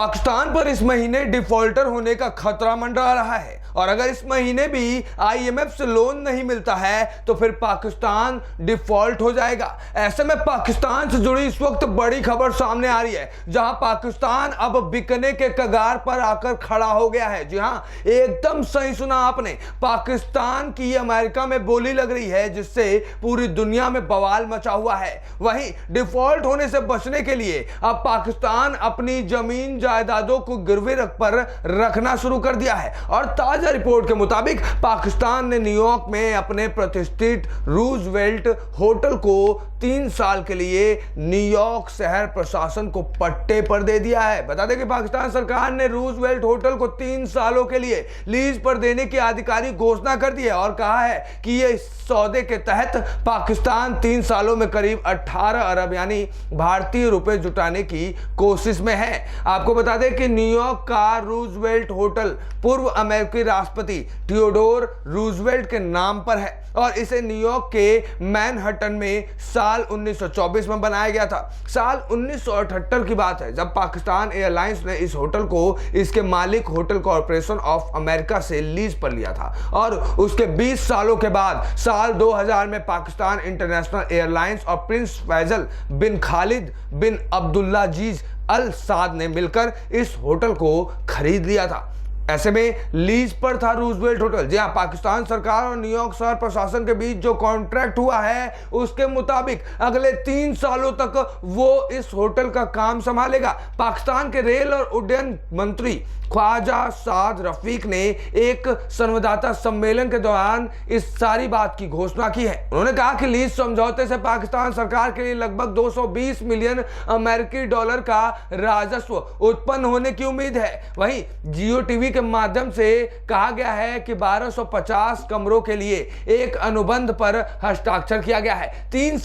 पाकिस्तान पर इस महीने डिफॉल्टर होने का खतरा मंडरा रहा है और अगर इस महीने भी आईएमएफ से लोन नहीं मिलता है तो फिर पाकिस्तान डिफॉल्ट हो जाएगा। ऐसे में पाकिस्तान से जुड़ी इस वक्त बड़ी खबर सामने आ रही है, जहां पाकिस्तान अब बिकने के कगार पर आकर खड़ा हो गया है। जी हां, एकदम सही सुना आपने, पाकिस्तान की अमेरिका में बोली लग रही है, जिससे पूरी दुनिया में बवाल मचा हुआ है। वहीं डिफॉल्ट होने से बचने के लिए अब पाकिस्तान अपनी जमीन जायदादों को गिरवी पर रखना शुरू कर दिया है और ताजा रिपोर्ट के मुताबिक पाकिस्तान ने न्यूयॉर्क में अपने प्रतिष्ठित रूजवेल्ट होटल को 3 साल के लिए न्यूयॉर्क शहर प्रशासन को पट्टे पर दे दिया है। बता दें कि पाकिस्तान सरकार ने रूजवेल्ट होटल को 3 सालों के लिए लीज पर देने की आधिकारिक घोषणा कर दी है और कहा है कि यह सौदे के तहत पाकिस्तान 3 सालों में करीब 18 अरब यानी भारतीय रुपए जुटाने की कोशिश में है। आपको बता दें कि न्यूयॉर्क का रूजवेल्ट होटल पूर्व अमेरिकी राष्ट्रपति थियोडोर रूजवेल्ट के नाम पर है और इसे न्यूयॉर्क के मैनहट्टन में साल 1924 में बनाया गया था। साल 1978 की बात है जब पाकिस्तान एयरलाइंस ने इस होटल को इसके मालिक होटल कॉर्पोरेशन ऑफ अमेरिका से लीज पर लिया था और उसके 20 सालों के बाद साल 2000 में पाकिस्तान इंटरनेशनल एयरलाइंस और प्रिंस फैजल बिन खालिद बिन अब्दुल्लाजीज अल साद ने मिलकर इस होटल को खरीद लिया था। ऐसे में लीज पर था रूजवेल्ट होटल। जी हां, पाकिस्तान सरकार और न्यूयॉर्क शहर प्रशासन के बीच जो कॉन्ट्रैक्ट हुआ है उसके मुताबिक अगले 3 सालों तक वो इस होटल का काम संभालेगा। पाकिस्तान के रेल और उड्डयन मंत्री ख्वाजा साद रफीक ने एक संवाददाता सम्मेलन के दौरान इस सारी बात की घोषणा की है। उन्होंने कहा कि लीज समझौते से पाकिस्तान सरकार के लिए लगभग 220 मिलियन अमेरिकी डॉलर का राजस्व उत्पन्न होने की उम्मीद है। वहीं जियो टीवी के माध्यम से कहा गया है कि 1250 कमरों के लिए एक अनुबंध पर हस्ताक्षर किया गया है। 3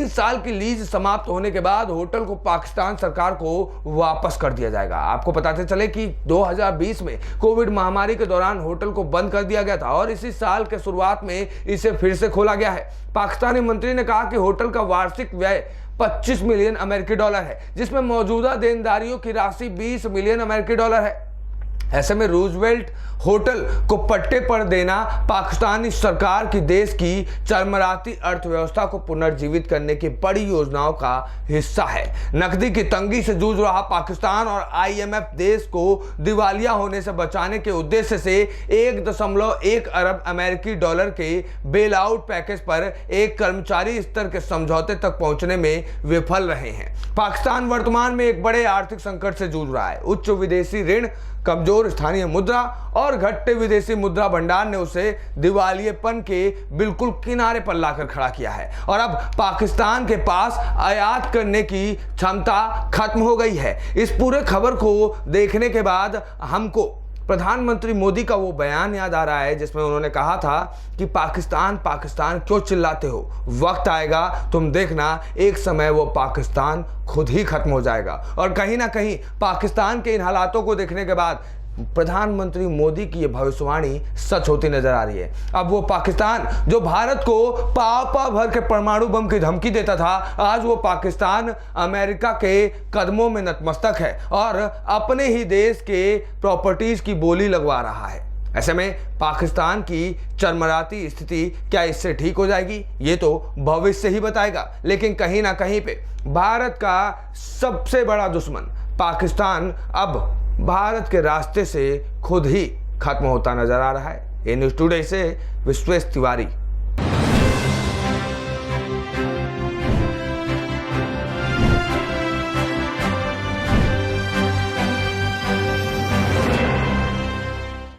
साल की लीज समाप्त होने के बाद होटल को पाकिस्तान सरकार को वापस कर दिया जाएगा। आपको बताते चले कि 2020 में कोविड महामारी के दौरान होटल को बंद कर दिया गया था और इसी साल के शुरुआत में इसे फिर से खोला गया है। पाकिस्तानी मंत्री ने कहा कि होटल का वार्षिक व्यय 25 मिलियन अमेरिकी डॉलर है, जिसमें मौजूदा देनदारियों की राशि 20 मिलियन अमेरिकी डॉलर है। ऐसे में रूजवेल्ट होटल को पट्टे पर देना पाकिस्तानी सरकार की देश की चरमराती अर्थव्यवस्था को पुनर्जीवित करने की बड़ी योजनाओं का हिस्सा है। नकदी की तंगी से जूझ रहा पाकिस्तान और आईएमएफ देश को दिवालिया होने से बचाने के उद्देश्य से 1.1 अरब अमेरिकी डॉलर के बेल आउट पैकेज पर एक कर्मचारी स्तर के समझौते तक पहुंचने में विफल रहे हैं। पाकिस्तान वर्तमान में एक बड़े आर्थिक संकट से जूझ रहा है। उच्च विदेशी ऋण, कमजोर स्थानीय मुद्रा और घटते विदेशी मुद्रा भंडार ने उसे दिवालियेपन के बिल्कुल किनारे पर लाकर खड़ा किया है और अब पाकिस्तान के पास आयात करने की क्षमता खत्म हो गई है। इस पूरे खबर को देखने के बाद हमको प्रधानमंत्री मोदी का वो बयान याद आ रहा है जिसमें उन्होंने कहा था कि पाकिस्तान पाकिस्तान क्यों चिल्लाते हो, वक्त आएगा तुम देखना, एक समय वो पाकिस्तान खुद ही खत्म हो जाएगा। और कहीं ना कहीं पाकिस्तान के इन हालातों को देखने के बाद प्रधानमंत्री मोदी की यह भविष्यवाणी सच होती नजर आ रही है। अब वो पाकिस्तान जो भारत को पाव भर के परमाणु बम की धमकी देता था, आज वो पाकिस्तान अमेरिका के कदमों में नतमस्तक है और अपने ही देश के प्रॉपर्टीज की बोली लगवा रहा है। ऐसे में पाकिस्तान की चरमराती स्थिति क्या इससे ठीक हो जाएगी, ये तो भविष्य ही बताएगा। लेकिन कहीं ना कहीं पे भारत का सबसे बड़ा दुश्मन पाकिस्तान अब भारत के रास्ते से खुद ही खत्म होता नजर आ रहा है। ये न्यूज़ टुडे से विश्वेश तिवारी।